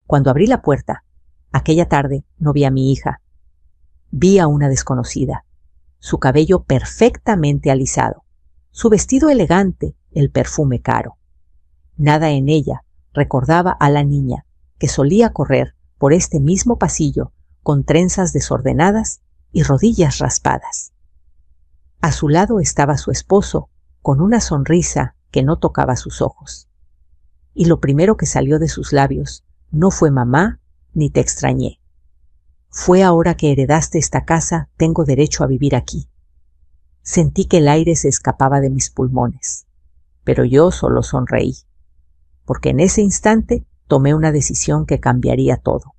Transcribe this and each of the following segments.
Cuando abrí la puerta, aquella tarde no vi a mi hija. Vi a una desconocida, su cabello perfectamente alisado, su vestido elegante, el perfume caro. Nada en ella recordaba a la niña que solía correr por este mismo pasillo con trenzas desordenadas y rodillas raspadas. A su lado estaba su esposo, con una sonrisa que no tocaba sus ojos. Y lo primero que salió de sus labios no fue mamá ni te extrañé. Fue ahora que heredaste esta casa, tengo derecho a vivir aquí. Sentí que el aire se escapaba de mis pulmones, pero yo solo sonreí, porque en ese instante tomé una decisión que cambiaría todo.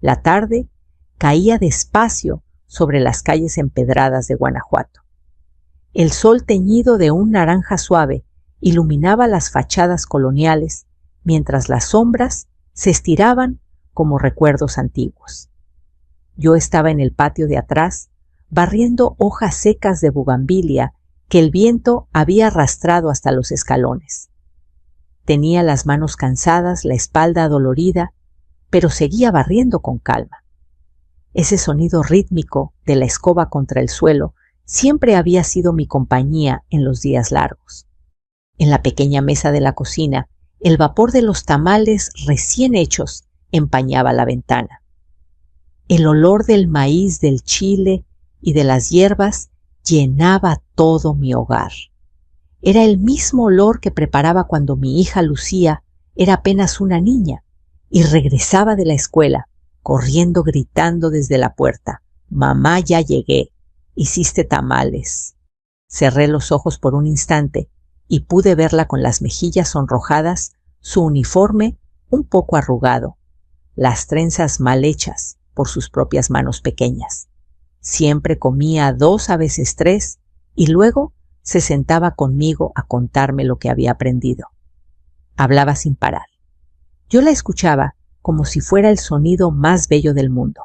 La tarde caía despacio sobre las calles empedradas de Guanajuato. El sol teñido de un naranja suave iluminaba las fachadas coloniales, mientras las sombras se estiraban como recuerdos antiguos. Yo estaba en el patio de atrás, barriendo hojas secas de bugambilia que el viento había arrastrado hasta los escalones. Tenía las manos cansadas, la espalda adolorida, pero seguía barriendo con calma. Ese sonido rítmico de la escoba contra el suelo siempre había sido mi compañía en los días largos. En la pequeña mesa de la cocina, el vapor de los tamales recién hechos empañaba la ventana. El olor del maíz, del chile y de las hierbas llenaba todo mi hogar. Era el mismo olor que preparaba cuando mi hija Lucía era apenas una niña y regresaba de la escuela, corriendo gritando desde la puerta: «Mamá, ya llegué, hiciste tamales». Cerré los ojos por un instante y pude verla con las mejillas sonrojadas, su uniforme un poco arrugado, las trenzas mal hechas por sus propias manos pequeñas. Siempre comía 2, a veces 3, y luego se sentaba conmigo a contarme lo que había aprendido. Hablaba sin parar. Yo la escuchaba como si fuera el sonido más bello del mundo.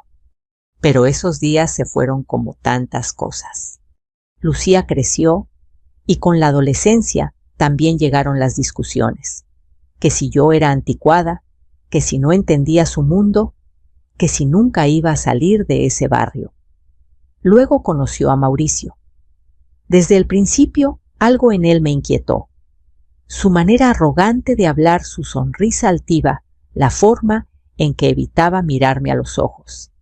Pero esos días se fueron como tantas cosas. Lucía creció y con la adolescencia también llegaron las discusiones. Que si yo era anticuada, que si no entendía su mundo, que si nunca iba a salir de ese barrio. Luego conoció a Mauricio. Desde el principio algo en él me inquietó. Su manera arrogante de hablar, su sonrisa altiva, la forma en que evitaba mirarme a los ojos.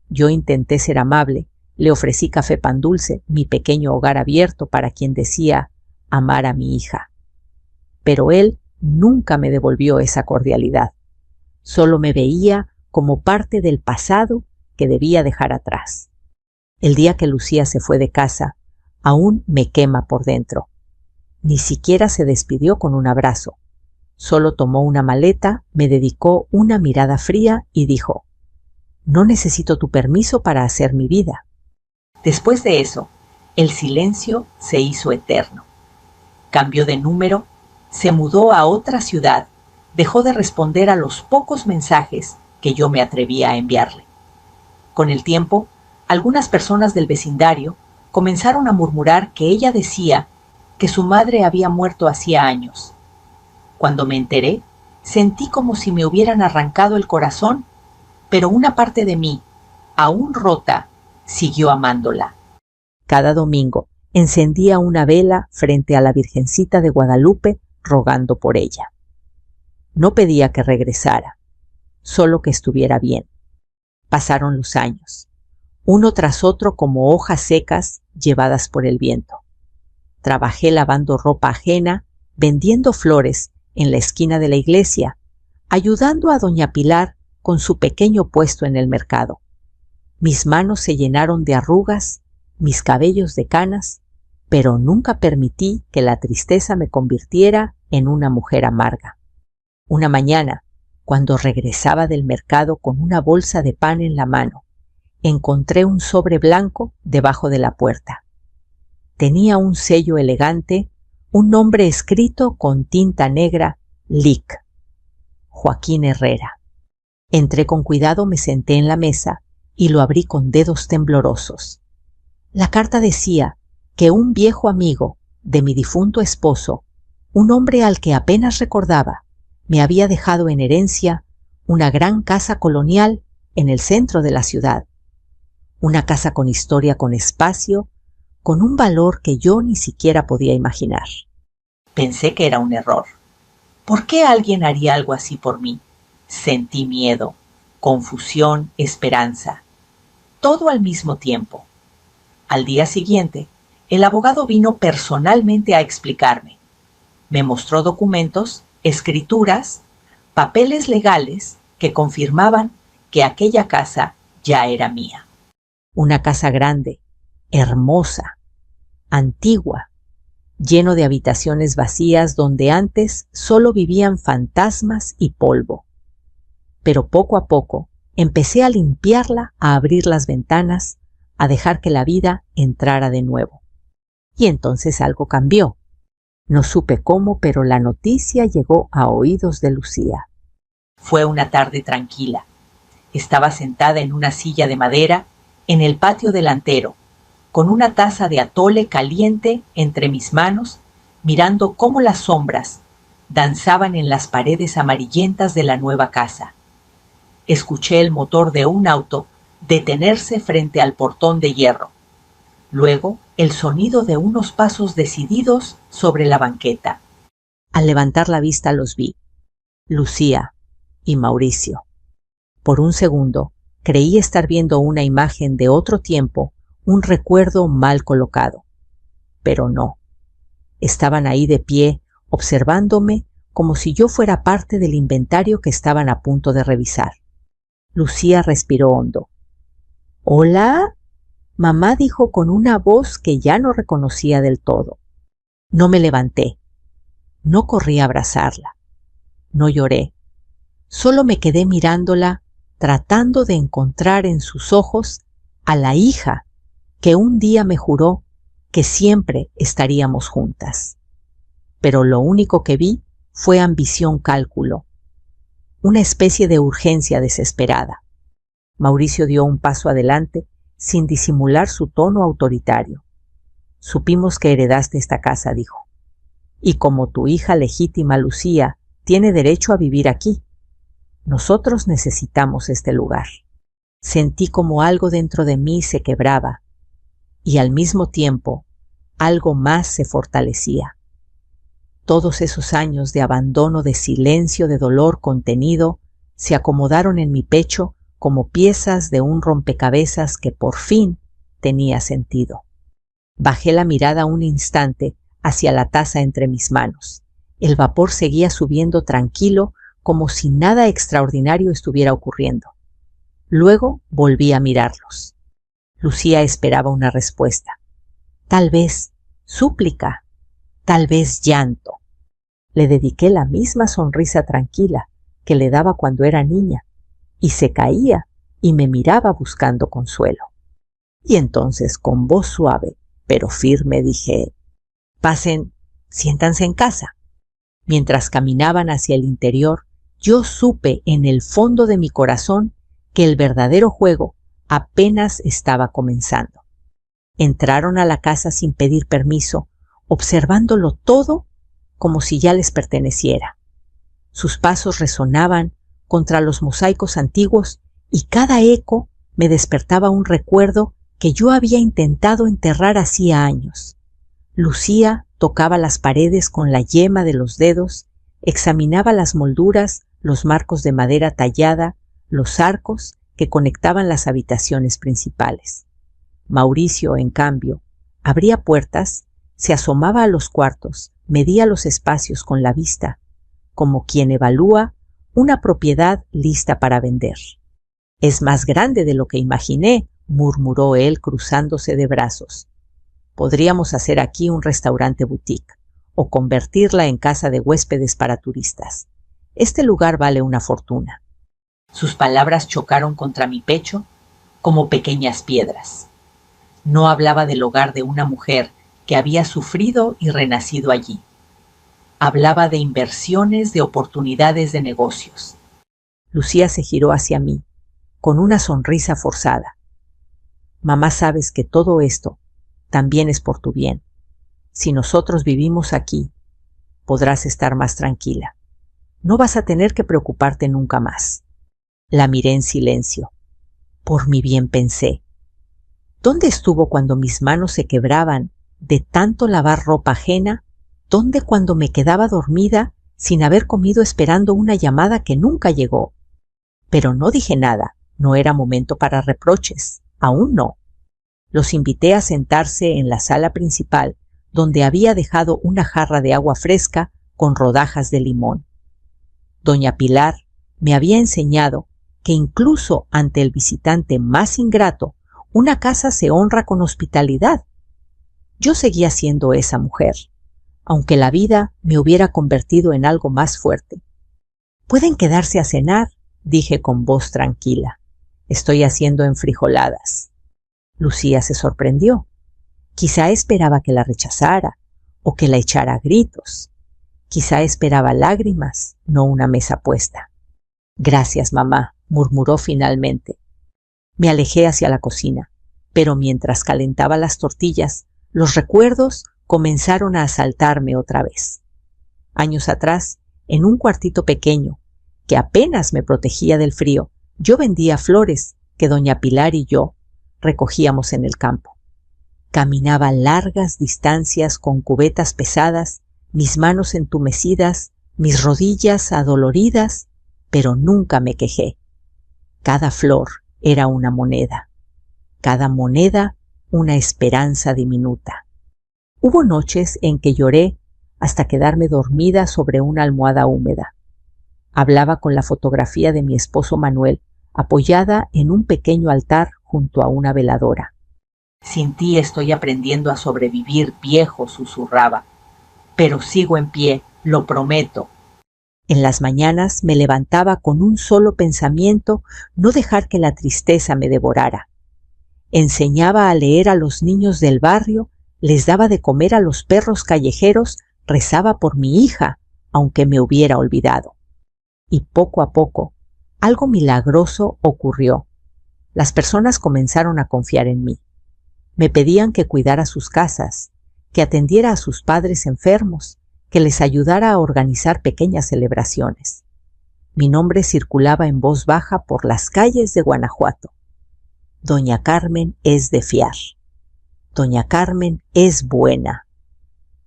Yo intenté ser amable, le ofrecí café pan dulce, mi pequeño hogar abierto para quien decía amar a mi hija. Pero él nunca me devolvió esa cordialidad. Solo me veía como parte del pasado que debía dejar atrás. El día que Lucía se fue de casa, aún me quema por dentro. Ni siquiera se despidió con un abrazo. Solo tomó una maleta, me dedicó una mirada fría y dijo: «No necesito tu permiso para hacer mi vida». Después de eso, el silencio se hizo eterno. Cambió de número, se mudó a otra ciudad, dejó de responder a los pocos mensajes que yo me atrevía a enviarle. Con el tiempo, algunas personas del vecindario comenzaron a murmurar que ella decía que su madre había muerto hacía años. Cuando me enteré, sentí como si me hubieran arrancado el corazón, pero una parte de mí, aún rota, siguió amándola. Cada domingo encendía una vela frente a la Virgencita de Guadalupe rogando por ella. No pedía que regresara, solo que estuviera bien. Pasaron los años, uno tras otro como hojas secas llevadas por el viento. Trabajé lavando ropa ajena, vendiendo flores en la esquina de la iglesia, ayudando a doña Pilar con su pequeño puesto en el mercado. Mis manos se llenaron de arrugas, mis cabellos de canas, pero nunca permití que la tristeza me convirtiera en una mujer amarga. Una mañana, cuando regresaba del mercado con una bolsa de pan en la mano, encontré un sobre blanco debajo de la puerta. Tenía un sello elegante, un nombre escrito con tinta negra: Lic. Joaquín Herrera. Entré con cuidado, me senté en la mesa y lo abrí con dedos temblorosos. La carta decía que un viejo amigo de mi difunto esposo, un hombre al que apenas recordaba, me había dejado en herencia una gran casa colonial en el centro de la ciudad. Una casa con historia, con espacio, con un valor que yo ni siquiera podía imaginar. Pensé que era un error. ¿Por qué alguien haría algo así por mí? Sentí miedo, confusión, esperanza, todo al mismo tiempo. Al día siguiente, el abogado vino personalmente a explicarme. Me mostró documentos, escrituras, papeles legales que confirmaban que aquella casa ya era mía. Una casa grande, hermosa, antigua, lleno de habitaciones vacías donde antes solo vivían fantasmas y polvo. Pero poco a poco empecé a limpiarla, a abrir las ventanas, a dejar que la vida entrara de nuevo. Y entonces algo cambió. No supe cómo, pero la noticia llegó a oídos de Lucía. Fue una tarde tranquila. Estaba sentada en una silla de madera en el patio delantero, con una taza de atole caliente entre mis manos, mirando cómo las sombras danzaban en las paredes amarillentas de la nueva casa. Escuché el motor de un auto detenerse frente al portón de hierro. Luego, el sonido de unos pasos decididos sobre la banqueta. Al levantar la vista los vi. Lucía y Mauricio. Por un segundo, creí estar viendo una imagen de otro tiempo, un recuerdo mal colocado. Pero no. Estaban ahí de pie, observándome como si yo fuera parte del inventario que estaban a punto de revisar. Lucía respiró hondo. «¿Hola?», mamá dijo con una voz que ya no reconocía del todo. No me levanté. No corrí a abrazarla. No lloré. Solo me quedé mirándola, tratando de encontrar en sus ojos a la hija que un día me juró que siempre estaríamos juntas. Pero lo único que vi fue ambición cálculo, una especie de urgencia desesperada. Mauricio dio un paso adelante sin disimular su tono autoritario. «Supimos que heredaste esta casa», dijo. «Y como tu hija legítima, Lucía, tiene derecho a vivir aquí. Nosotros necesitamos este lugar». Sentí como algo dentro de mí se quebraba y al mismo tiempo algo más se fortalecía. Todos esos años de abandono, de silencio, de dolor contenido, se acomodaron en mi pecho como piezas de un rompecabezas que por fin tenía sentido. Bajé la mirada un instante hacia la taza entre mis manos. El vapor seguía subiendo tranquilo, como si nada extraordinario estuviera ocurriendo. Luego volví a mirarlos. Lucía esperaba una respuesta. Tal vez súplica, tal vez llanto. Le dediqué la misma sonrisa tranquila que le daba cuando era niña, y se caía y me miraba buscando consuelo. Y entonces, con voz suave pero firme, dije: «Pasen, siéntanse en casa». Mientras caminaban hacia el interior, yo supe en el fondo de mi corazón que el verdadero juego apenas estaba comenzando. Entraron a la casa sin pedir permiso, observándolo todo como si ya les perteneciera. Sus pasos resonaban contra los mosaicos antiguos y cada eco me despertaba un recuerdo que yo había intentado enterrar hacía años. Lucía tocaba las paredes con la yema de los dedos, examinaba las molduras, los marcos de madera tallada, los arcos que conectaban las habitaciones principales. Mauricio, en cambio, abría puertas, se asomaba a los cuartos, medía los espacios con la vista, como quien evalúa una propiedad lista para vender. «Es más grande de lo que imaginé», murmuró él cruzándose de brazos. «Podríamos hacer aquí un restaurante boutique o convertirla en casa de huéspedes para turistas. Este lugar vale una fortuna». Sus palabras chocaron contra mi pecho como pequeñas piedras. No hablaba del hogar de una mujer que había sufrido y renacido allí. Hablaba de inversiones, de oportunidades de negocios. Lucía se giró hacia mí, con una sonrisa forzada. «Mamá, sabes que todo esto también es por tu bien. Si nosotros vivimos aquí, podrás estar más tranquila. No vas a tener que preocuparte nunca más». La miré en silencio. Por mi bien pensé. ¿Dónde estuvo cuando mis manos se quebraban de tanto lavar ropa ajena? ¿Dónde cuando me quedaba dormida sin haber comido esperando una llamada que nunca llegó? Pero no dije nada, no era momento para reproches, aún no. Los invité a sentarse en la sala principal, donde había dejado una jarra de agua fresca con rodajas de limón. Doña Pilar me había enseñado que incluso ante el visitante más ingrato, una casa se honra con hospitalidad. Yo seguía siendo esa mujer, aunque la vida me hubiera convertido en algo más fuerte. «Pueden quedarse a cenar», dije con voz tranquila. «Estoy haciendo enfrijoladas». Lucía se sorprendió. Quizá esperaba que la rechazara o que la echara a gritos. Quizá esperaba lágrimas, no una mesa puesta. «Gracias, mamá», murmuró finalmente. Me alejé hacia la cocina, pero mientras calentaba las tortillas, los recuerdos comenzaron a asaltarme otra vez. Años atrás, en un cuartito pequeño, que apenas me protegía del frío, yo vendía flores que doña Pilar y yo recogíamos en el campo. Caminaba largas distancias con cubetas pesadas, mis manos entumecidas, mis rodillas adoloridas, pero nunca me quejé. Cada flor era una moneda, cada moneda una esperanza diminuta. Hubo noches en que lloré hasta quedarme dormida sobre una almohada húmeda. Hablaba con la fotografía de mi esposo Manuel, apoyada en un pequeño altar junto a una veladora. «Sin ti estoy aprendiendo a sobrevivir, viejo», susurraba. «Pero sigo en pie, lo prometo». En las mañanas me levantaba con un solo pensamiento: no dejar que la tristeza me devorara. Enseñaba a leer a los niños del barrio, les daba de comer a los perros callejeros, rezaba por mi hija, aunque me hubiera olvidado. Y poco a poco, algo milagroso ocurrió. Las personas comenzaron a confiar en mí. Me pedían que cuidara sus casas, que atendiera a sus padres enfermos, que les ayudara a organizar pequeñas celebraciones. Mi nombre circulaba en voz baja por las calles de Guanajuato. Doña Carmen es de fiar. Doña Carmen es buena.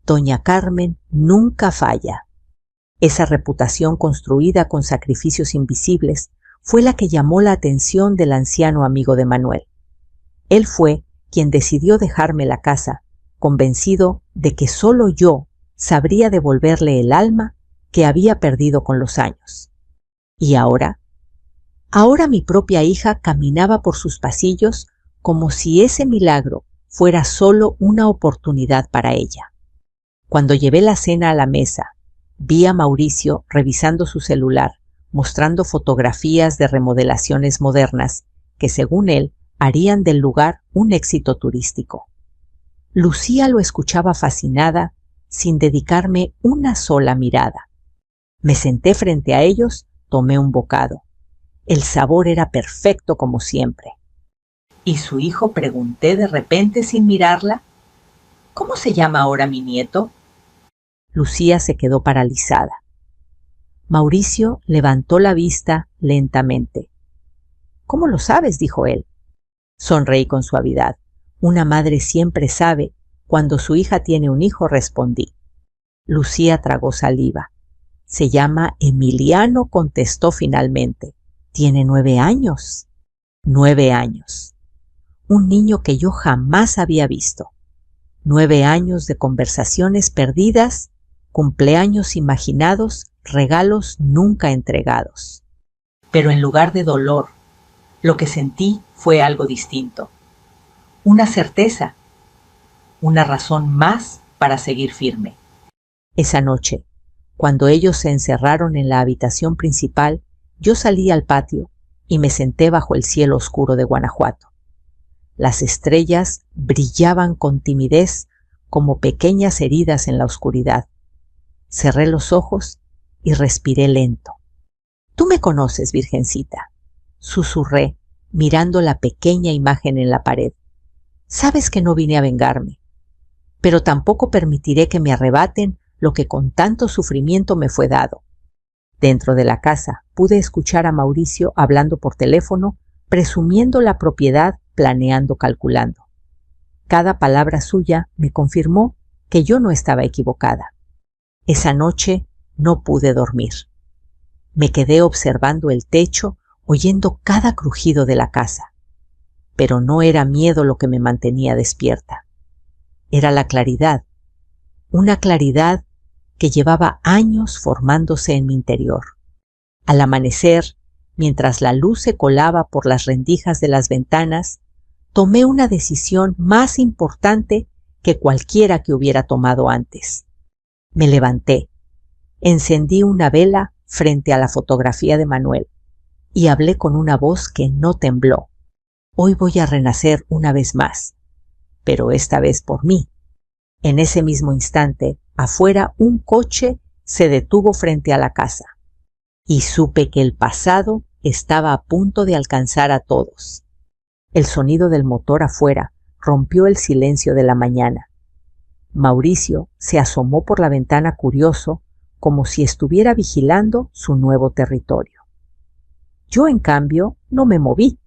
Doña Carmen nunca falla. Esa reputación construida con sacrificios invisibles fue la que llamó la atención del anciano amigo de Manuel. Él fue quien decidió dejarme la casa, convencido de que solo yo sabría devolverle el alma que había perdido con los años. ¿Y ahora? Ahora mi propia hija caminaba por sus pasillos como si ese milagro fuera solo una oportunidad para ella. Cuando llevé la cena a la mesa, vi a Mauricio revisando su celular, mostrando fotografías de remodelaciones modernas que, según él, harían del lugar un éxito turístico. Lucía lo escuchaba fascinada, sin dedicarme una sola mirada. Me senté frente a ellos, tomé un bocado. El sabor era perfecto como siempre. ¿Y su hijo?, pregunté de repente sin mirarla. ¿Cómo se llama ahora mi nieto? Lucía se quedó paralizada. Mauricio levantó la vista lentamente. «¿Cómo lo sabes?», dijo él. Sonreí con suavidad. «Una madre siempre sabe cuando su hija tiene un hijo», respondí. Lucía tragó saliva. «Se llama Emiliano», contestó finalmente. «Tiene 9 años». 9 años. Un niño que yo jamás había visto. 9 años de conversaciones perdidas, cumpleaños imaginados, regalos nunca entregados. Pero en lugar de dolor, lo que sentí fue algo distinto. Una certeza, una razón más para seguir firme. Esa noche, cuando ellos se encerraron en la habitación principal, yo salí al patio y me senté bajo el cielo oscuro de Guanajuato. Las estrellas brillaban con timidez como pequeñas heridas en la oscuridad. Cerré los ojos y respiré lento. «Tú me conoces, virgencita», susurré, mirando la pequeña imagen en la pared. «Sabes que no vine a vengarme, pero tampoco permitiré que me arrebaten lo que con tanto sufrimiento me fue dado. Dentro de la casa pude escuchar a Mauricio hablando por teléfono, presumiendo la propiedad, planeando, calculando. Cada palabra suya me confirmó que yo no estaba equivocada. Esa noche no pude dormir. Me quedé observando el techo, oyendo cada crujido de la casa. Pero no era miedo lo que me mantenía despierta. Era la claridad, una claridad que llevaba años formándose en mi interior. Al amanecer, mientras la luz se colaba por las rendijas de las ventanas, tomé una decisión más importante que cualquiera que hubiera tomado antes. Me levanté, encendí una vela frente a la fotografía de Manuel y hablé con una voz que no tembló. Hoy voy a renacer una vez más, pero esta vez por mí. En ese mismo instante, afuera un coche se detuvo frente a la casa y supe que el pasado estaba a punto de alcanzar a todos. El sonido del motor afuera rompió el silencio de la mañana. Mauricio se asomó por la ventana curioso, como si estuviera vigilando su nuevo territorio. Yo, en cambio, no me moví.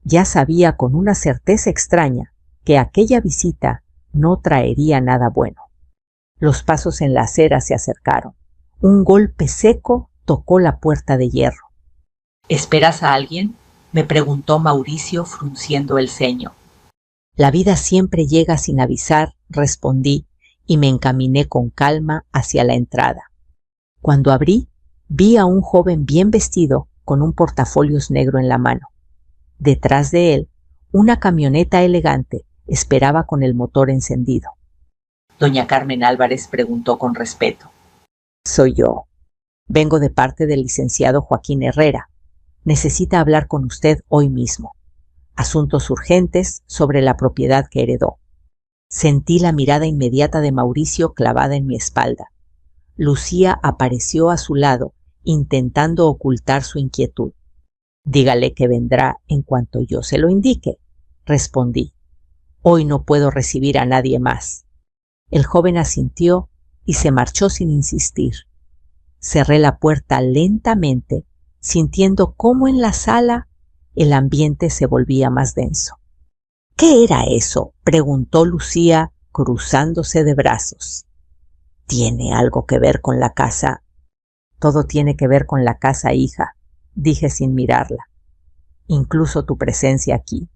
Ya sabía con una certeza extraña que aquella visita no traería nada bueno. Los pasos en la acera se acercaron. Un golpe seco tocó la puerta de hierro. ¿Esperas a alguien?, me preguntó Mauricio frunciendo el ceño. La vida siempre llega sin avisar, respondí, y me encaminé con calma hacia la entrada. Cuando abrí, vi a un joven bien vestido con un portafolios negro en la mano. Detrás de él, una camioneta elegante esperaba con el motor encendido. Doña Carmen Álvarez preguntó con respeto. Soy yo. Vengo de parte del licenciado Joaquín Herrera. Necesita hablar con usted hoy mismo. Asuntos urgentes sobre la propiedad que heredó. Sentí la mirada inmediata de Mauricio clavada en mi espalda. Lucía apareció a su lado, intentando ocultar su inquietud. Dígale que vendrá en cuanto yo se lo indique, respondí. Hoy no puedo recibir a nadie más. El joven asintió y se marchó sin insistir. Cerré la puerta lentamente, sintiendo cómo en la sala el ambiente se volvía más denso. ¿Qué era eso?, preguntó Lucía, cruzándose de brazos. ¿Tiene algo que ver con la casa? Todo tiene que ver con la casa, hija, dije sin mirarla. Incluso tu presencia aquí.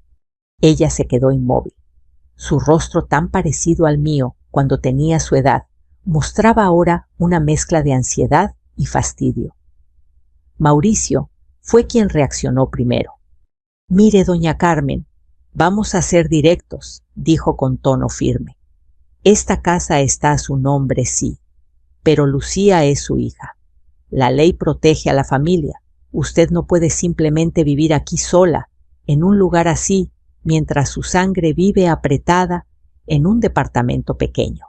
Ella se quedó inmóvil. Su rostro, tan parecido al mío cuando tenía su edad, mostraba ahora una mezcla de ansiedad y fastidio. Mauricio fue quien reaccionó primero. Mire, doña Carmen, vamos a ser directos, dijo con tono firme. Esta casa está a su nombre, sí, pero Lucía es su hija. La ley protege a la familia. Usted no puede simplemente vivir aquí sola, en un lugar así, mientras su sangre vive apretada en un departamento pequeño.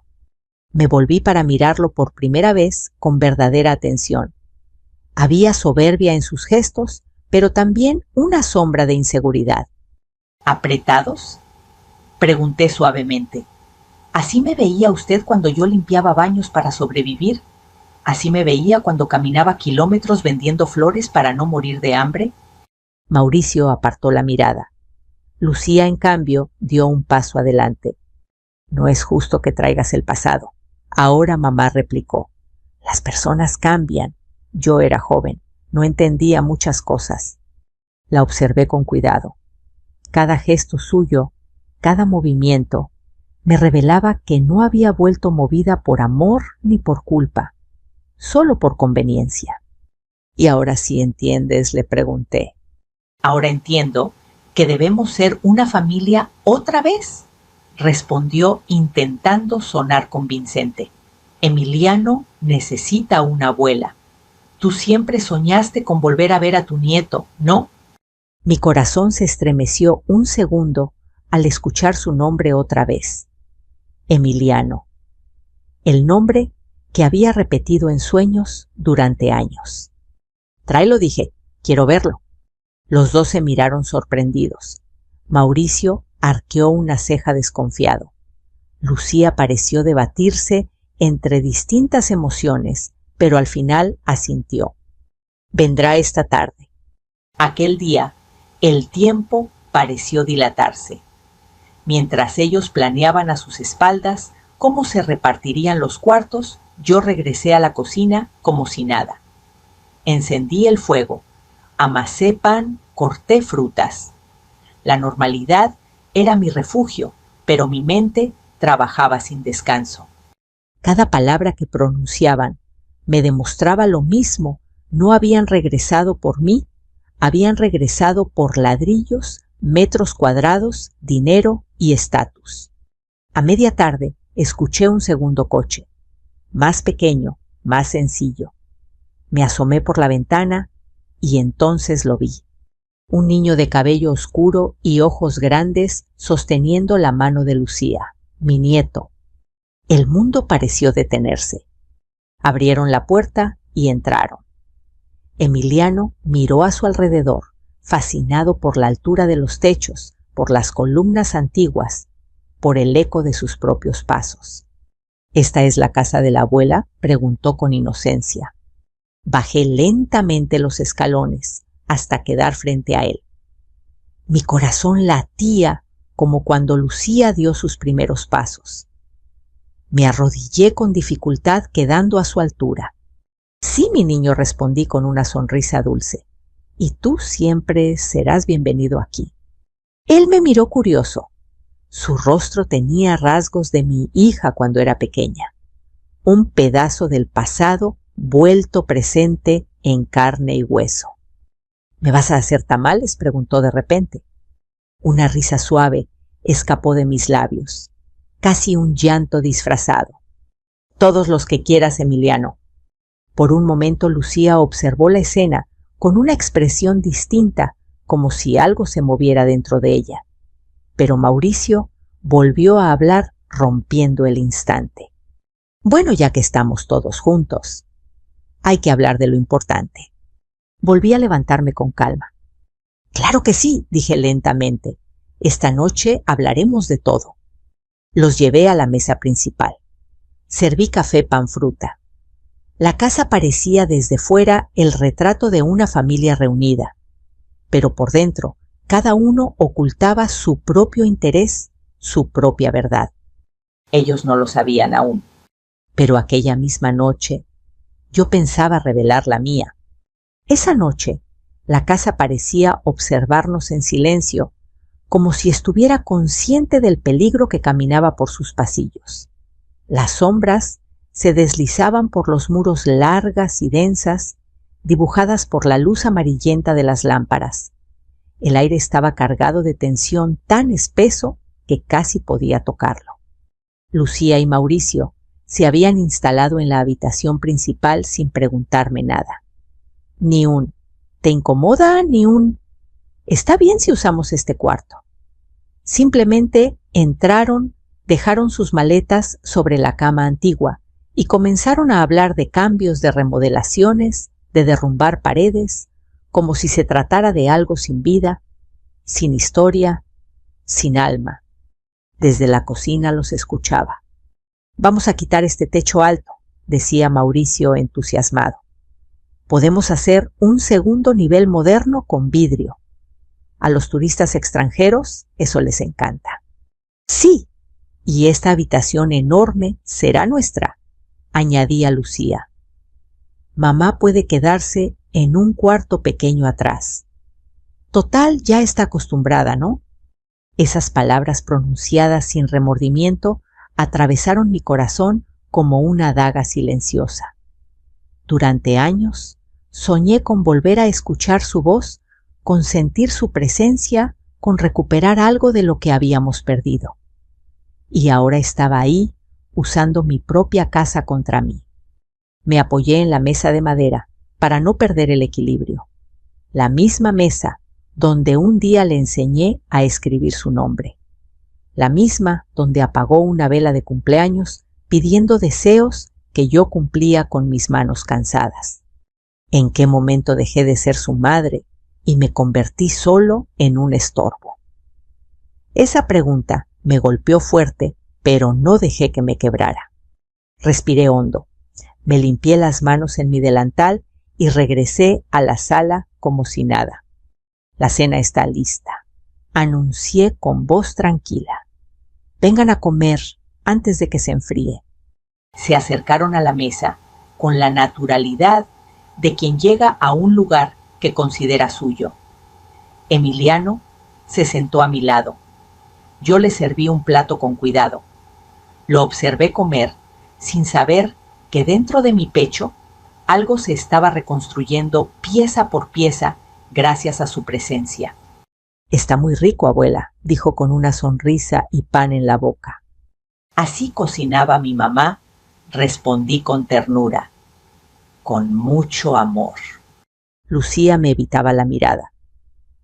Me volví para mirarlo por primera vez con verdadera atención. Había soberbia en sus gestos, pero también una sombra de inseguridad. ¿Apretados?, pregunté suavemente. ¿Así me veía usted cuando yo limpiaba baños para sobrevivir? ¿Así me veía cuando caminaba kilómetros vendiendo flores para no morir de hambre? Mauricio apartó la mirada. Lucía, en cambio, dio un paso adelante. No es justo que traigas el pasado. Ahora, mamá, replicó. Las personas cambian. Yo era joven, no entendía muchas cosas. La observé con cuidado. Cada gesto suyo, cada movimiento, me revelaba que no había vuelto movida por amor ni por culpa, solo por conveniencia. ¿Y ahora sí entiendes?, le pregunté. Ahora entiendo que debemos ser una familia otra vez, respondió intentando sonar convincente. Emiliano necesita una abuela. Tú siempre soñaste con volver a ver a tu nieto, ¿no? Mi corazón se estremeció un segundo al escuchar su nombre otra vez. Emiliano. El nombre que había repetido en sueños durante años. Tráelo, dije. Quiero verlo. Los dos se miraron sorprendidos. Mauricio arqueó una ceja desconfiado. Lucía pareció debatirse entre distintas emociones, pero al final asintió. Vendrá esta tarde. Aquel día, el tiempo pareció dilatarse. Mientras ellos planeaban a sus espaldas cómo se repartirían los cuartos, yo regresé a la cocina como si nada. Encendí el fuego, amasé pan, corté frutas. La normalidad era mi refugio, pero mi mente trabajaba sin descanso. Cada palabra que pronunciaban me demostraba lo mismo. No habían regresado por mí, habían regresado por ladrillos, metros cuadrados, dinero y estatus. A media tarde escuché un segundo coche, más pequeño, más sencillo. Me asomé por la ventana y entonces lo vi. Un niño de cabello oscuro y ojos grandes sosteniendo la mano de Lucía, mi nieto. El mundo pareció detenerse. Abrieron la puerta y entraron. Emiliano miró a su alrededor, fascinado por la altura de los techos, por las columnas antiguas, por el eco de sus propios pasos. ¿Esta es la casa de la abuela?, preguntó con inocencia. Bajé lentamente los escalones hasta quedar frente a él. Mi corazón latía como cuando Lucía dio sus primeros pasos. Me arrodillé con dificultad, quedando a su altura. Sí, mi niño, respondí con una sonrisa dulce. Y tú siempre serás bienvenido aquí. Él me miró curioso. Su rostro tenía rasgos de mi hija cuando era pequeña. Un pedazo del pasado vuelto presente en carne y hueso. ¿Me vas a hacer tamales?, preguntó de repente. Una risa suave escapó de mis labios, casi un llanto disfrazado. Todos los que quieras, Emiliano. Por un momento Lucía observó la escena con una expresión distinta, como si algo se moviera dentro de ella. Pero Mauricio volvió a hablar, rompiendo el instante. Bueno, ya que estamos todos juntos, hay que hablar de lo importante. Volví a levantarme con calma. Claro que sí, dije lentamente. Esta noche hablaremos de todo. Los llevé a la mesa principal. Serví café, pan, fruta. La casa parecía desde fuera el retrato de una familia reunida, pero por dentro cada uno ocultaba su propio interés, su propia verdad. Ellos no lo sabían aún, pero aquella misma noche yo pensaba revelar la mía. Esa noche la casa parecía observarnos en silencio, como si estuviera consciente del peligro que caminaba por sus pasillos. Las sombras se deslizaban por los muros largas y densas, dibujadas por la luz amarillenta de las lámparas. El aire estaba cargado de tensión tan espeso que casi podía tocarlo. Lucía y Mauricio se habían instalado en la habitación principal sin preguntarme nada. Ni un ¿te incomoda? Ni un ¿está bien si usamos este cuarto? Simplemente entraron, dejaron sus maletas sobre la cama antigua y comenzaron a hablar de cambios, de remodelaciones, de derrumbar paredes, como si se tratara de algo sin vida, sin historia, sin alma. Desde la cocina los escuchaba. Vamos a quitar este techo alto, decía Mauricio entusiasmado. Podemos hacer un segundo nivel moderno con vidrio. A los turistas extranjeros eso les encanta. Sí, y esta habitación enorme será nuestra, añadía Lucía. Mamá puede quedarse en un cuarto pequeño atrás. Total, ya está acostumbrada, ¿no? Esas palabras pronunciadas sin remordimiento atravesaron mi corazón como una daga silenciosa. Durante años soñé con volver a escuchar su voz, con sentir su presencia, con recuperar algo de lo que habíamos perdido. Y ahora estaba ahí, usando mi propia casa contra mí. Me apoyé en la mesa de madera para no perder el equilibrio. La misma mesa donde un día le enseñé a escribir su nombre. La misma donde apagó una vela de cumpleaños pidiendo deseos que yo cumplía con mis manos cansadas. ¿En qué momento dejé de ser su madre y me convertí solo en un estorbo? Esa pregunta me golpeó fuerte, pero no dejé que me quebrara. Respiré hondo. Me limpié las manos en mi delantal y regresé a la sala como si nada. La cena está lista, anuncié con voz tranquila. Vengan a comer antes de que se enfríe. Se acercaron a la mesa con la naturalidad de quien llega a un lugar que considera suyo. Emiliano se sentó a mi lado. Yo le serví un plato con cuidado. Lo observé comer sin saber que dentro de mi pecho algo se estaba reconstruyendo pieza por pieza gracias a su presencia. Está muy rico, abuela, dijo con una sonrisa y pan en la boca. Así cocinaba mi mamá, respondí con ternura, con mucho amor. Lucía me evitaba la mirada.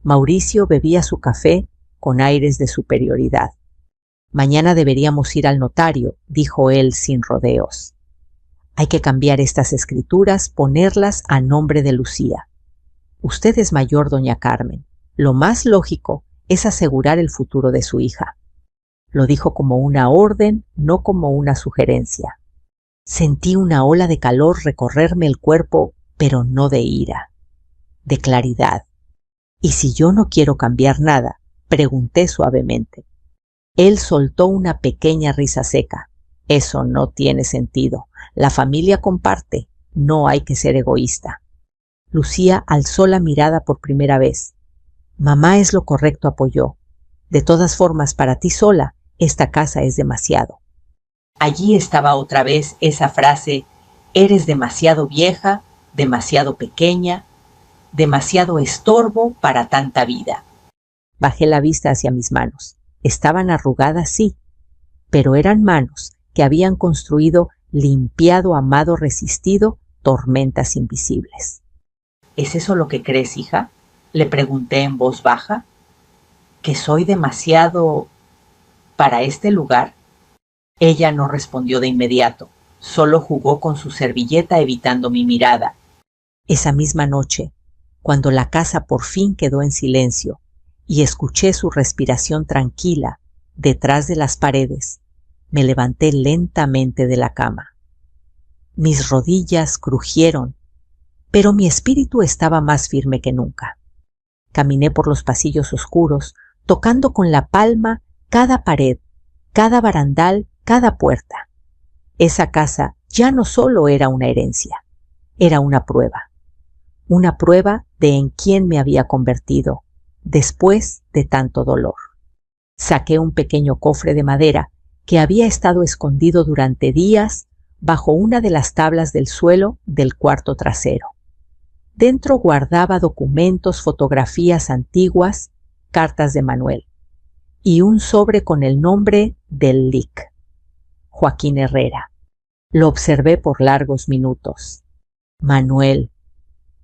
Mauricio bebía su café con aires de superioridad. Mañana deberíamos ir al notario, dijo él sin rodeos. Hay que cambiar estas escrituras, ponerlas a nombre de Lucía. Usted es mayor, doña Carmen. Lo más lógico es asegurar el futuro de su hija. Lo dijo como una orden, no como una sugerencia. Sentí una ola de calor recorrerme el cuerpo, pero no de ira, de claridad. ¿Y si yo no quiero cambiar nada?, pregunté suavemente. Él soltó una pequeña risa seca. Eso no tiene sentido. La familia comparte. No hay que ser egoísta. Lucía alzó la mirada por primera vez. Mamá es lo correcto, apoyó. De todas formas, para ti sola, esta casa es demasiado. Allí estaba otra vez esa frase, eres demasiado vieja, demasiado pequeña, demasiado estorbo para tanta vida. Bajé la vista hacia mis manos. Estaban arrugadas, sí, pero eran manos que habían construido, limpiado, amado, resistido tormentas invisibles. ¿Es eso lo que crees, hija?, le pregunté en voz baja. ¿Que soy demasiado para este lugar? Ella no respondió de inmediato, solo jugó con su servilleta evitando mi mirada. Esa misma noche, cuando la casa por fin quedó en silencio y escuché su respiración tranquila detrás de las paredes, me levanté lentamente de la cama. Mis rodillas crujieron, pero mi espíritu estaba más firme que nunca. Caminé por los pasillos oscuros, tocando con la palma cada pared, cada barandal, cada puerta. Esa casa ya no solo era una herencia, era una prueba de en quién me había convertido después de tanto dolor. Saqué un pequeño cofre de madera que había estado escondido durante días bajo una de las tablas del suelo del cuarto trasero. Dentro guardaba documentos, fotografías antiguas, cartas de Manuel y un sobre con el nombre del LIC, Joaquín Herrera. Lo observé por largos minutos. Manuel,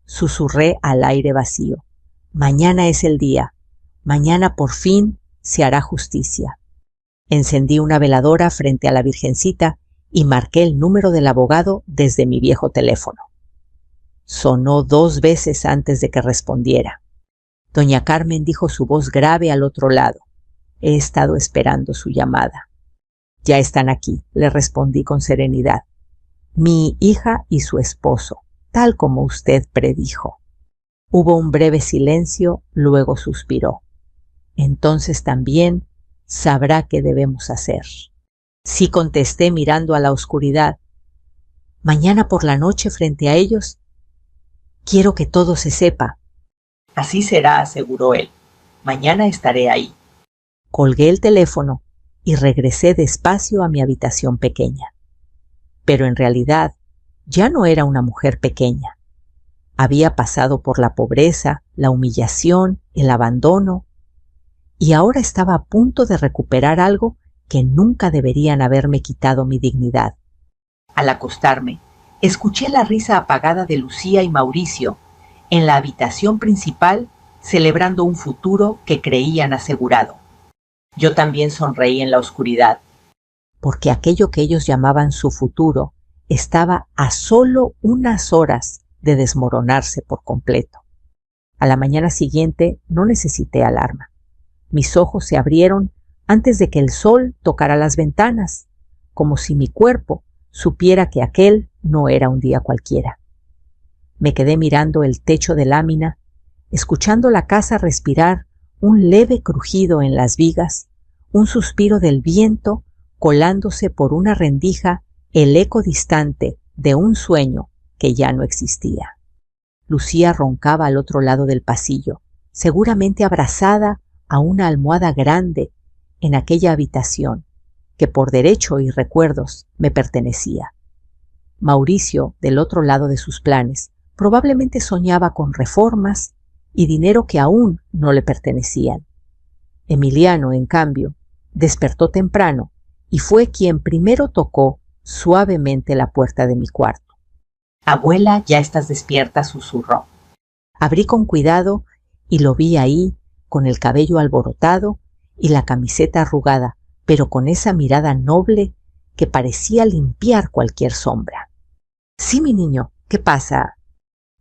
susurré al aire vacío. Mañana es el día. Mañana por fin se hará justicia. Encendí una veladora frente a la Virgencita y marqué el número del abogado desde mi viejo teléfono. Sonó 2 veces antes de que respondiera. Doña Carmen dijo su voz grave al otro lado. He estado esperando su llamada. Ya están aquí, le respondí con serenidad. Mi hija y su esposo, tal como usted predijo. Hubo un breve silencio, luego suspiró. Entonces también sabrá qué debemos hacer. Sí, contesté mirando a la oscuridad. Mañana por la noche frente a ellos, quiero que todo se sepa. Así será, aseguró él. Mañana estaré ahí. Colgué el teléfono y regresé despacio a mi habitación pequeña. Pero en realidad ya no era una mujer pequeña. Había pasado por la pobreza, la humillación, el abandono, y ahora estaba a punto de recuperar algo que nunca deberían haberme quitado mi dignidad. Al acostarme, escuché la risa apagada de Lucía y Mauricio en la habitación principal, celebrando un futuro que creían asegurado. Yo también sonreí en la oscuridad, porque aquello que ellos llamaban su futuro estaba a solo unas horas de desmoronarse por completo. A la mañana siguiente no necesité alarma. Mis ojos se abrieron antes de que el sol tocara las ventanas, como si mi cuerpo supiera que aquel no era un día cualquiera. Me quedé mirando el techo de lámina, escuchando la casa respirar un leve crujido en las vigas, un suspiro del viento colándose por una rendija, el eco distante de un sueño que ya no existía. Lucía roncaba al otro lado del pasillo, seguramente abrazada a una almohada grande en aquella habitación que por derecho y recuerdos me pertenecía. Mauricio, del otro lado de sus planes, probablemente soñaba con reformas y dinero que aún no le pertenecían. Emiliano, en cambio, despertó temprano y fue quien primero tocó suavemente la puerta de mi cuarto. «Abuela, ya estás despierta», susurró. Abrí con cuidado y lo vi ahí, con el cabello alborotado y la camiseta arrugada, pero con esa mirada noble que parecía limpiar cualquier sombra. «Sí, mi niño, ¿qué pasa?»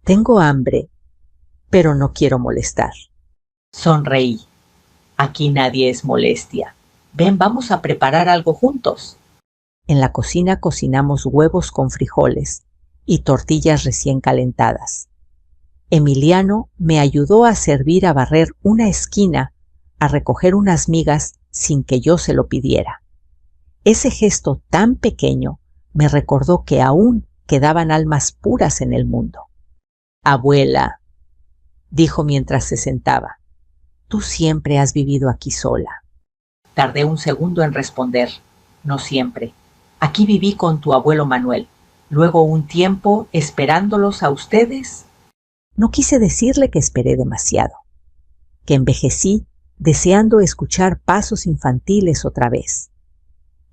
«Tengo hambre, pero no quiero molestar». Sonreí. «Aquí nadie es molestia. Ven, vamos a preparar algo juntos». En la cocina cocinamos huevos con frijoles y tortillas recién calentadas. Emiliano me ayudó a servir, a barrer una esquina, a recoger unas migas sin que yo se lo pidiera. Ese gesto tan pequeño me recordó que aún quedaban almas puras en el mundo. «Abuela», dijo mientras se sentaba, «tú siempre has vivido aquí sola». Tardé un segundo en responder. «No siempre. Aquí viví con tu abuelo Manuel. Luego un tiempo esperándolos a ustedes». No quise decirle que esperé demasiado, que envejecí deseando escuchar pasos infantiles otra vez,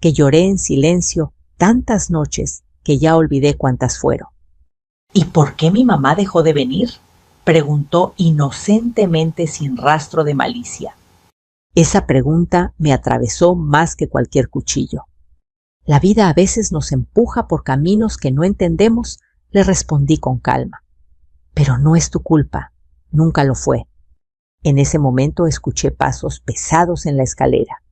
que lloré en silencio tantas noches que ya olvidé cuántas fueron. «¿Y por qué mi mamá dejó de venir?», preguntó inocentemente, sin rastro de malicia. Esa pregunta me atravesó más que cualquier cuchillo. «La vida a veces nos empuja por caminos que no entendemos», le respondí con calma. «Pero no es tu culpa, nunca lo fue». En ese momento escuché pasos pesados en la escalera.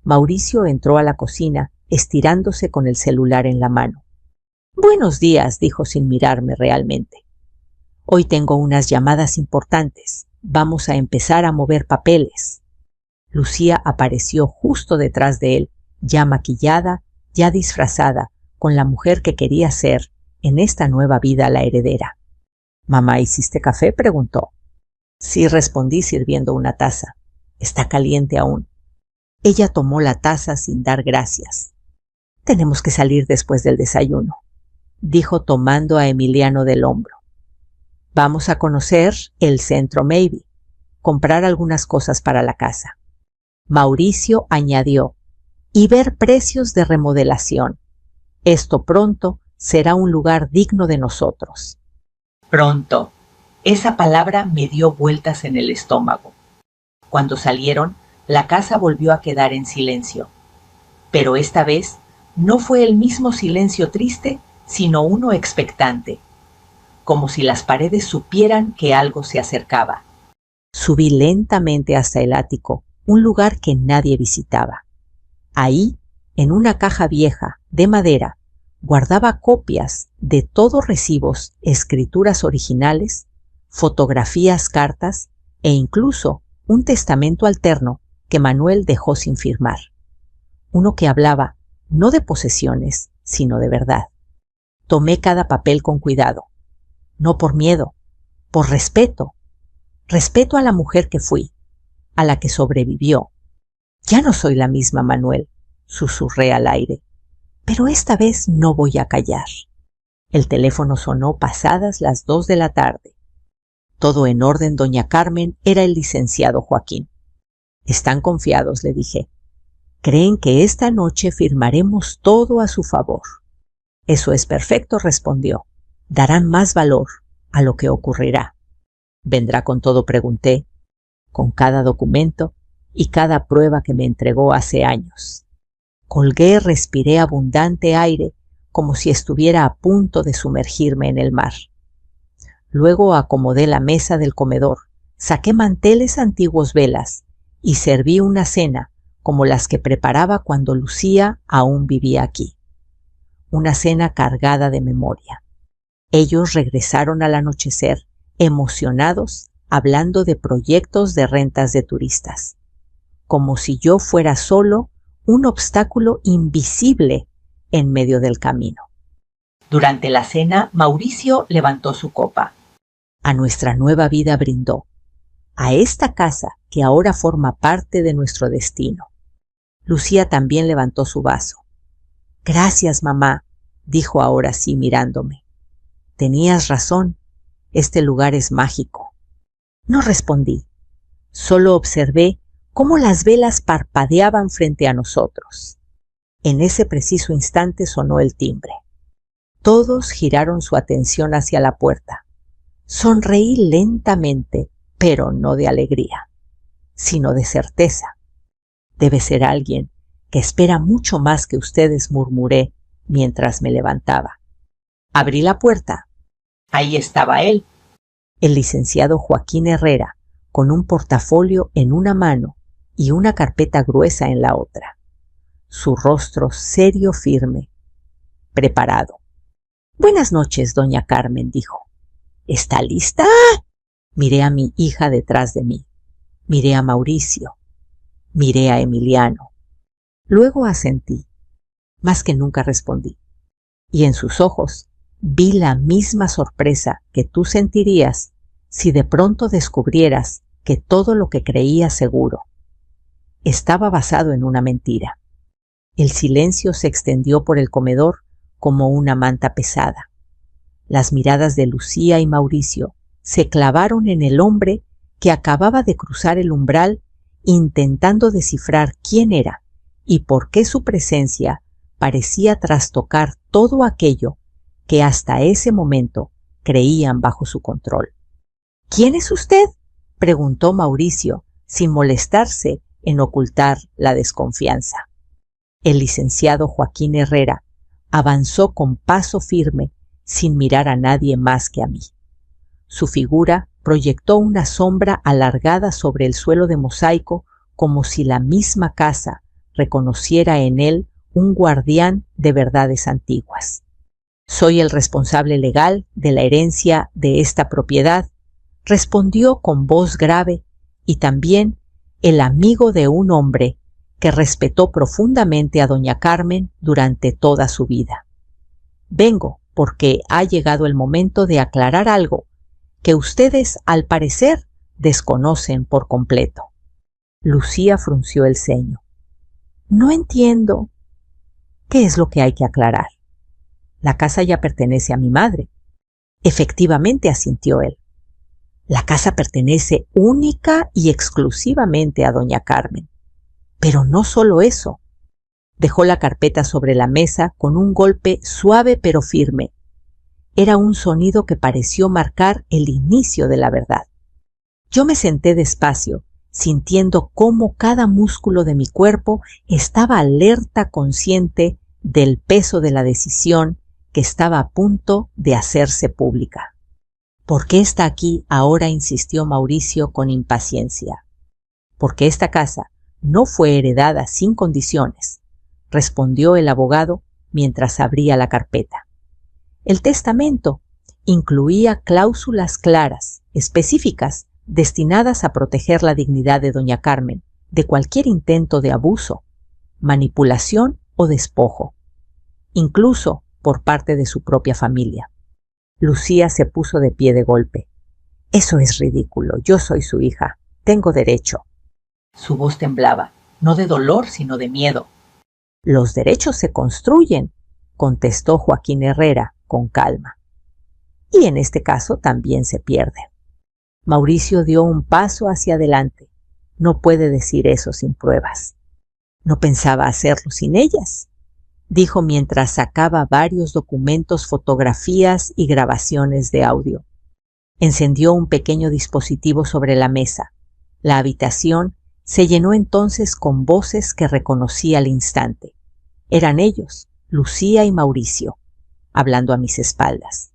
Mauricio entró a la cocina, estirándose con el celular en la mano. «Buenos días», dijo sin mirarme realmente. «Hoy tengo unas llamadas importantes. Vamos a empezar a mover papeles». Lucía apareció justo detrás de él, ya maquillada, ya disfrazada, con la mujer que quería ser en esta nueva vida la heredera. «¿Mamá, hiciste café?», preguntó. «Sí», respondí sirviendo una taza. «Está caliente aún». Ella tomó la taza sin dar gracias. «Tenemos que salir después del desayuno», dijo tomando a Emiliano del hombro. «Vamos a conocer el centro Maybe, comprar algunas cosas para la casa». Mauricio añadió, «y ver precios de remodelación. Esto pronto será un lugar digno de nosotros». Pronto. Esa palabra me dio vueltas en el estómago. Cuando salieron, la casa volvió a quedar en silencio. Pero esta vez no fue el mismo silencio triste, sino uno expectante, como si las paredes supieran que algo se acercaba. Subí lentamente hasta el ático, un lugar que nadie visitaba. Ahí, en una caja vieja de madera, guardaba copias de todos recibos, escrituras originales, fotografías, cartas e incluso un testamento alterno que Manuel dejó sin firmar. Uno que hablaba no de posesiones, sino de verdad. Tomé cada papel con cuidado, no por miedo, por respeto. Respeto a la mujer que fui, a la que sobrevivió. «Ya no soy la misma, Manuel», susurré al aire. «Pero esta vez no voy a callar». El teléfono sonó pasadas las 2 de la tarde. «Todo en orden, doña Carmen», era el licenciado Joaquín. «Están confiados», le dije. «Creen que esta noche firmaremos todo a su favor». «Eso es perfecto», respondió. «Darán más valor a lo que ocurrirá». «¿Vendrá con todo?», pregunté. «Con cada documento y cada prueba que me entregó hace años». Colgué, respiré abundante aire, como si estuviera a punto de sumergirme en el mar. Luego acomodé la mesa del comedor, saqué manteles antiguos, velas, y serví una cena como las que preparaba cuando Lucía aún vivía aquí. una cena cargada de memoria. Ellos regresaron al anochecer, emocionados, hablando de proyectos de rentas de turistas, como si yo fuera solo un obstáculo invisible en medio del camino. Durante la cena, Mauricio levantó su copa. A nuestra nueva vida brindó, a esta casa que ahora forma parte de nuestro destino. Lucía también levantó su vaso. Gracias, mamá, dijo ahora sí mirándome. Tenías razón, este lugar es mágico. No respondí, solo observé cómo las velas parpadeaban frente a nosotros. En ese preciso instante sonó el timbre. Todos giraron su atención hacia la puerta. Sonreí lentamente, pero no de alegría, sino de certeza. Debe ser alguien que espera mucho más que ustedes, murmuré mientras me levantaba. Abrí la puerta. Ahí estaba él, el licenciado Joaquín Herrera, con un portafolio en una mano y una carpeta gruesa en la otra. Su rostro serio, firme, preparado. Buenas noches, doña Carmen, dijo. ¿Está lista? Miré a mi hija detrás de mí. Miré a Mauricio. Miré a Emiliano. Luego asentí. Más que nunca respondí. Y en sus ojos vi la misma sorpresa que tú sentirías si de pronto descubrieras que todo lo que creías seguro estaba basado en una mentira. El silencio se extendió por el comedor como una manta pesada. Las miradas de Lucía y Mauricio se clavaron en el hombre que acababa de cruzar el umbral intentando descifrar quién era y por qué su presencia parecía trastocar todo aquello que hasta ese momento creían bajo su control. ¿Quién es usted?, preguntó Mauricio, sin molestarse en ocultar la desconfianza. El licenciado Joaquín Herrera avanzó con paso firme, sin mirar a nadie más que a mí. Su figura proyectó una sombra alargada sobre el suelo de mosaico, como si la misma casa reconociera en él un guardián de verdades antiguas. Soy el responsable legal de la herencia de esta propiedad, respondió con voz grave, y también el amigo de un hombre que respetó profundamente a doña Carmen durante toda su vida. Vengo porque ha llegado el momento de aclarar algo que ustedes, al parecer, desconocen por completo. Lucía frunció el ceño. No entiendo. ¿Qué es lo que hay que aclarar? La casa ya pertenece a mi madre. Efectivamente, asintió él. La casa pertenece única y exclusivamente a doña Carmen. Pero no solo eso. Dejó la carpeta sobre la mesa con un golpe suave pero firme. Era un sonido que pareció marcar el inicio de la verdad. Yo me senté despacio, sintiendo cómo cada músculo de mi cuerpo estaba alerta, consciente del peso de la decisión que estaba a punto de hacerse pública. ¿Por qué está aquí ahora?, insistió Mauricio con impaciencia. Porque esta casa no fue heredada sin condiciones, respondió el abogado mientras abría la carpeta. El testamento incluía cláusulas claras, específicas, destinadas a proteger la dignidad de doña Carmen de cualquier intento de abuso, manipulación o despojo, incluso por parte de su propia familia. Lucía se puso de pie de golpe. Eso es ridículo. Yo soy su hija. Tengo derecho. Su voz temblaba, no de dolor, sino de miedo. Los derechos se construyen, contestó Joaquín Herrera con calma. Y en este caso también se pierden. Mauricio dio un paso hacia adelante. No puede decir eso sin pruebas. No pensaba hacerlo sin ellas, dijo mientras sacaba varios documentos, fotografías y grabaciones de audio. Encendió un pequeño dispositivo sobre la mesa. La habitación se llenó entonces con voces que reconocí al instante. Eran ellos, Lucía y Mauricio, hablando a mis espaldas.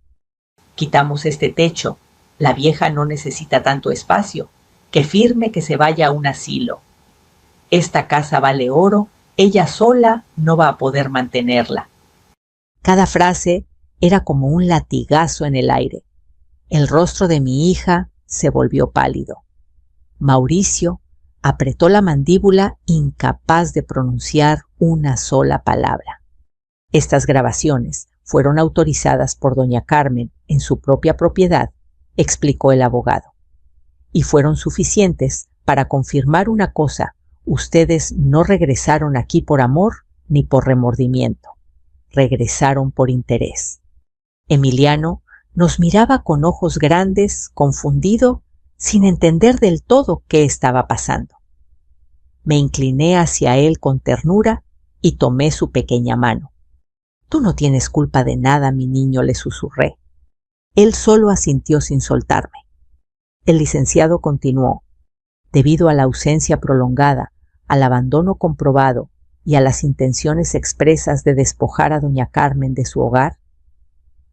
Quitamos este techo. La vieja no necesita tanto espacio. Que firme que se vaya a un asilo. Esta casa vale oro. Ella sola no va a poder mantenerla. Cada frase era como un latigazo en el aire. El rostro de mi hija se volvió pálido. Mauricio apretó la mandíbula, incapaz de pronunciar una sola palabra. Estas grabaciones fueron autorizadas por doña Carmen en su propia propiedad, explicó el abogado, y fueron suficientes para confirmar una cosa: ustedes no regresaron aquí por amor ni por remordimiento, regresaron por interés. Emiliano nos miraba con ojos grandes, confundido, sin entender del todo qué estaba pasando. Me incliné hacia él con ternura y tomé su pequeña mano. «Tú no tienes culpa de nada, mi niño», le susurré. Él solo asintió sin soltarme. El licenciado continuó: «Debido a la ausencia prolongada, al abandono comprobado y a las intenciones expresas de despojar a doña Carmen de su hogar,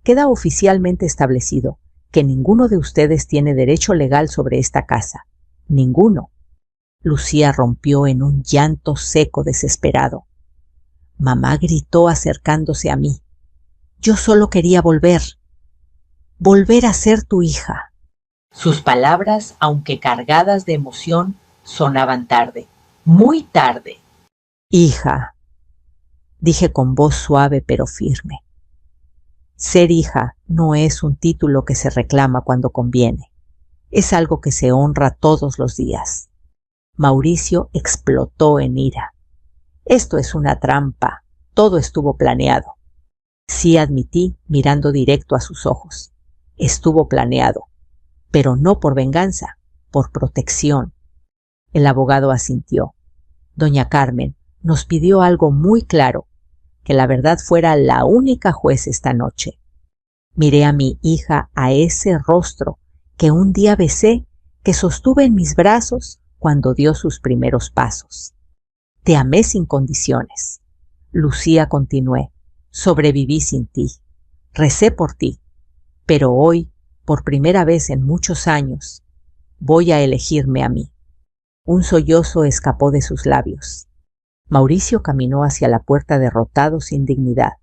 queda oficialmente establecido que ninguno de ustedes tiene derecho legal sobre esta casa. Ninguno». Lucía rompió en un llanto seco, desesperado. Mamá gritó acercándose a mí: «Yo solo quería volver a ser tu hija». Sus palabras, aunque cargadas de emoción, sonaban tarde, muy tarde. «Hija», dije con voz suave pero firme. Ser hija no es un título que se reclama cuando conviene. Es algo que se honra todos los días. Mauricio explotó en ira. «Esto es una trampa. Todo estuvo planeado». Sí, admití, mirando directo a sus ojos. Estuvo planeado, pero no por venganza, por protección. El abogado asintió. Doña Carmen nos pidió algo muy claro: que la verdad fuera la única juez esta noche. Miré a mi hija, a ese rostro que un día besé, que sostuve en mis brazos cuando dio sus primeros pasos. «Te amé sin condiciones». Lucía, continué. «Sobreviví sin ti. Recé por ti. Pero hoy, por primera vez en muchos años, voy a elegirme a mí». Un sollozo escapó de sus labios. Mauricio caminó hacia la puerta derrotado, sin dignidad.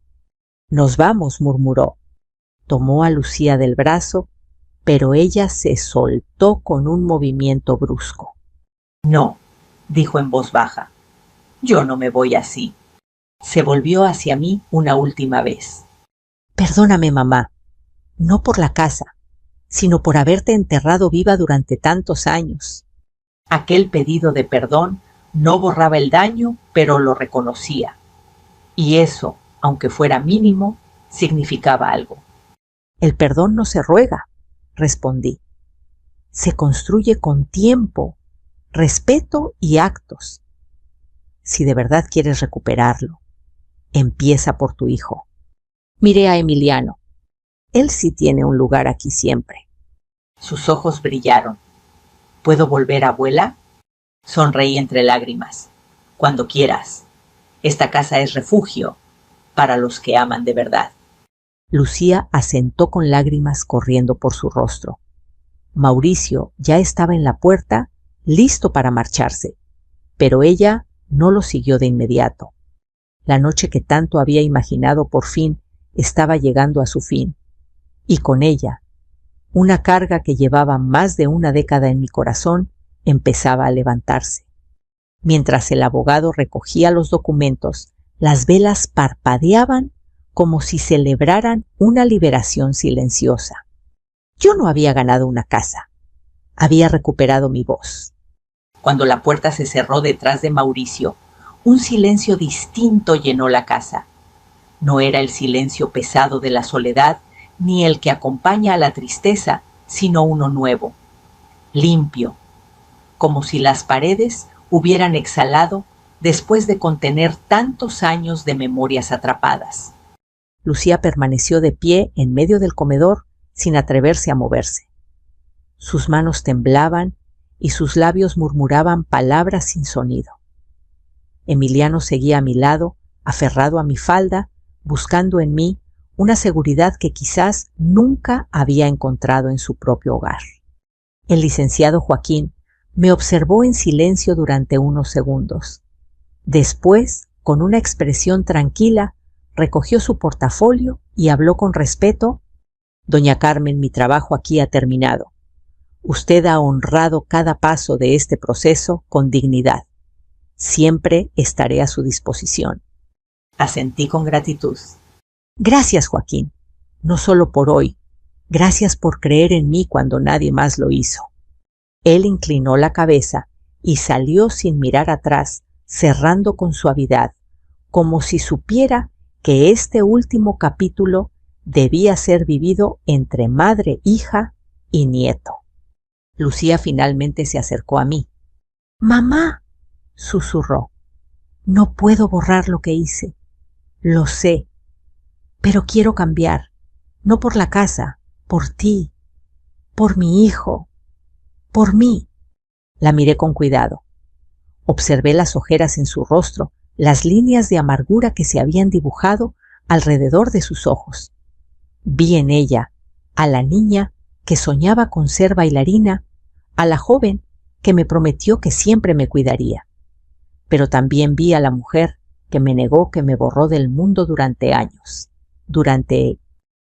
«Nos vamos», murmuró. Tomó a Lucía del brazo, pero ella se soltó con un movimiento brusco. «No», dijo en voz baja, «yo no me voy así». Se volvió hacia mí una última vez. «Perdóname, mamá, no por la casa, sino por haberte enterrado viva durante tantos años». Aquel pedido de perdón no borraba el daño, pero lo reconocía. Y eso, aunque fuera mínimo, significaba algo. «El perdón no se ruega», respondí. «Se construye con tiempo, respeto y actos. Si de verdad quieres recuperarlo, empieza por tu hijo». Miré a Emiliano. Él sí tiene un lugar aquí siempre. Sus ojos brillaron. «¿Puedo volver, abuela?». Sonreí entre lágrimas. «Cuando quieras. Esta casa es refugio para los que aman de verdad». Lucía asentó con lágrimas corriendo por su rostro. Mauricio ya estaba en la puerta, listo para marcharse, pero ella no lo siguió de inmediato. La noche que tanto había imaginado por fin estaba llegando a su fin, y con ella, una carga que llevaba más de una década en mi corazón empezaba a levantarse. Mientras el abogado recogía los documentos, las velas parpadeaban como si celebraran una liberación silenciosa. Yo no había ganado una casa, había recuperado mi voz. Cuando la puerta se cerró detrás de Mauricio, un silencio distinto llenó la casa. No era el silencio pesado de la soledad, ni el que acompaña a la tristeza, sino uno nuevo, limpio, como si las paredes hubieran exhalado después de contener tantos años de memorias atrapadas. Lucía permaneció de pie en medio del comedor sin atreverse a moverse. Sus manos temblaban y sus labios murmuraban palabras sin sonido. Emiliano seguía a mi lado, aferrado a mi falda, buscando en mí una seguridad que quizás nunca había encontrado en su propio hogar. El licenciado Joaquín me observó en silencio durante unos segundos. Después, con una expresión tranquila, recogió su portafolio y habló con respeto. Doña Carmen, mi trabajo aquí ha terminado. Usted ha honrado cada paso de este proceso con dignidad. Siempre estaré a su disposición. Asentí con gratitud. Gracias, Joaquín. No solo por hoy. Gracias por creer en mí cuando nadie más lo hizo. Él inclinó la cabeza y salió sin mirar atrás, cerrando con suavidad, como si supiera que este último capítulo debía ser vivido entre madre, hija y nieto. Lucía finalmente se acercó a mí. «Mamá», susurró, «no puedo borrar lo que hice. Lo sé, pero quiero cambiar, no por la casa, por ti, por mi hijo, por mí». La miré con cuidado. Observé las ojeras en su rostro, las líneas de amargura que se habían dibujado alrededor de sus ojos. Vi en ella a la niña que soñaba con ser bailarina, a la joven que me prometió que siempre me cuidaría. Pero también vi a la mujer que me negó, que me borró del mundo durante años.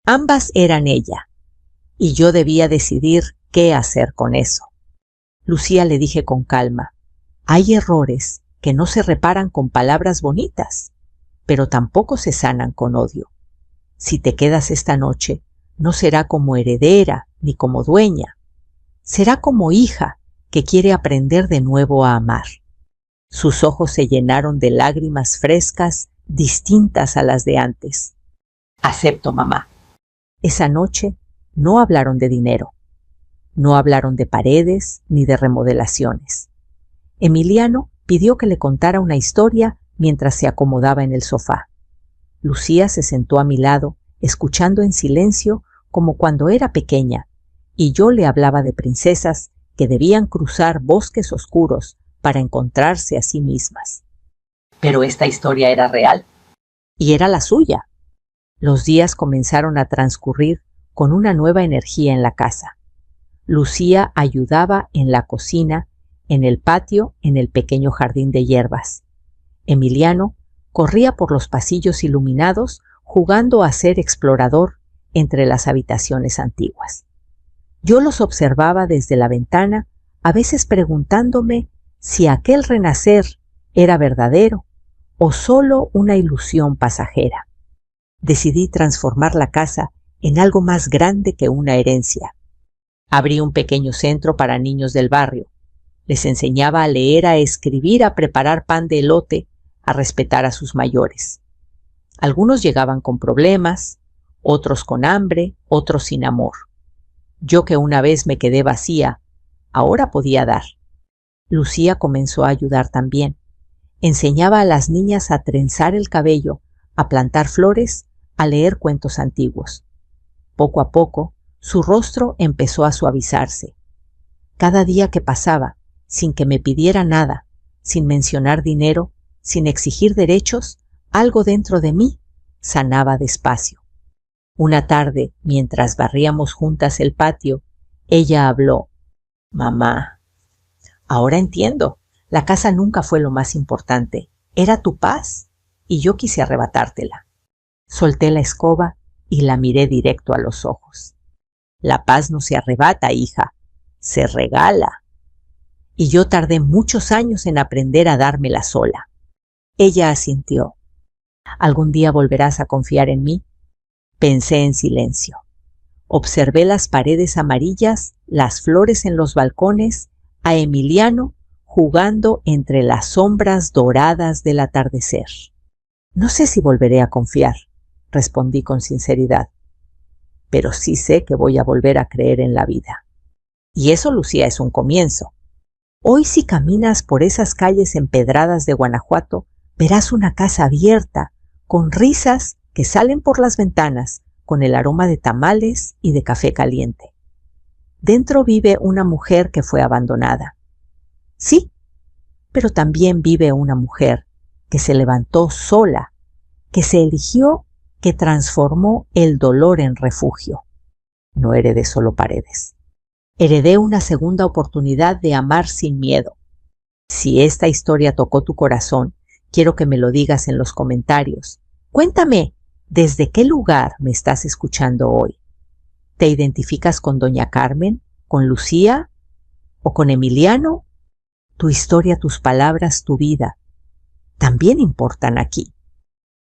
Ambas eran ella, y yo debía decidir qué hacer con eso. Lucía, le dije con calma, hay errores que no se reparan con palabras bonitas, pero tampoco se sanan con odio. Si te quedas esta noche, no será como heredera ni como dueña. Será como hija que quiere aprender de nuevo a amar. Sus ojos se llenaron de lágrimas frescas, distintas a las de antes. Acepto, mamá. Esa noche no hablaron de dinero. No hablaron de paredes ni de remodelaciones. Emiliano pidió que le contara una historia mientras se acomodaba en el sofá. Lucía se sentó a mi lado, escuchando en silencio como cuando era pequeña, y yo le hablaba de princesas que debían cruzar bosques oscuros para encontrarse a sí mismas. Pero esta historia era real. Y era la suya. Los días comenzaron a transcurrir con una nueva energía en la casa. Lucía ayudaba en la cocina, en el patio, en el pequeño jardín de hierbas. Emiliano corría por los pasillos iluminados, jugando a ser explorador entre las habitaciones antiguas. Yo los observaba desde la ventana, a veces preguntándome si aquel renacer era verdadero o solo una ilusión pasajera. Decidí transformar la casa en algo más grande que una herencia. Abrí un pequeño centro para niños del barrio. Les enseñaba a leer, a escribir, a preparar pan de elote, a respetar a sus mayores. Algunos llegaban con problemas, otros con hambre, otros sin amor. Yo, que una vez me quedé vacía, ahora podía dar. Lucía comenzó a ayudar también. Enseñaba a las niñas a trenzar el cabello, a plantar flores, a leer cuentos antiguos. Poco a poco, su rostro empezó a suavizarse. Cada día que pasaba, sin que me pidiera nada, sin mencionar dinero, sin exigir derechos, algo dentro de mí sanaba despacio. Una tarde, mientras barríamos juntas el patio, ella habló. «Mamá, ahora entiendo. La casa nunca fue lo más importante. Era tu paz, y yo quise arrebatártela». Solté la escoba y la miré directo a los ojos. «La paz no se arrebata, hija, se regala. Y yo tardé muchos años en aprender a dármela sola». Ella asintió. «¿Algún día volverás a confiar en mí?». Pensé en silencio. Observé las paredes amarillas, las flores en los balcones, a Emiliano jugando entre las sombras doradas del atardecer. «No sé si volveré a confiar», respondí con sinceridad, «pero sí sé que voy a volver a creer en la vida. Y eso, Lucía, es un comienzo. Hoy, si caminas por esas calles empedradas de Guanajuato, verás una casa abierta, con risas que salen por las ventanas, con el aroma de tamales y de café caliente. Dentro vive una mujer que fue abandonada. Sí, pero también vive una mujer que se levantó sola, que se eligió, que transformó el dolor en refugio. No heredé solo paredes. Heredé una segunda oportunidad de amar sin miedo. Si esta historia tocó tu corazón, quiero que me lo digas en los comentarios. Cuéntame, ¿desde qué lugar me estás escuchando hoy? ¿Te identificas con doña Carmen, con Lucía o con Emiliano? Tu historia, tus palabras, tu vida también importan aquí.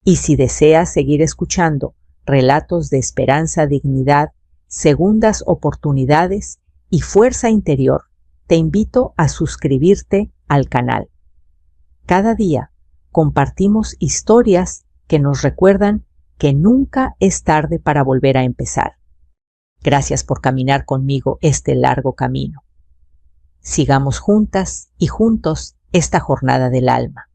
Y si deseas seguir escuchando relatos de esperanza, dignidad, segundas oportunidades y fuerza interior, te invito a suscribirte al canal. Cada día compartimos historias que nos recuerdan que nunca es tarde para volver a empezar. Gracias por caminar conmigo este largo camino. Sigamos juntas y juntos esta jornada del alma.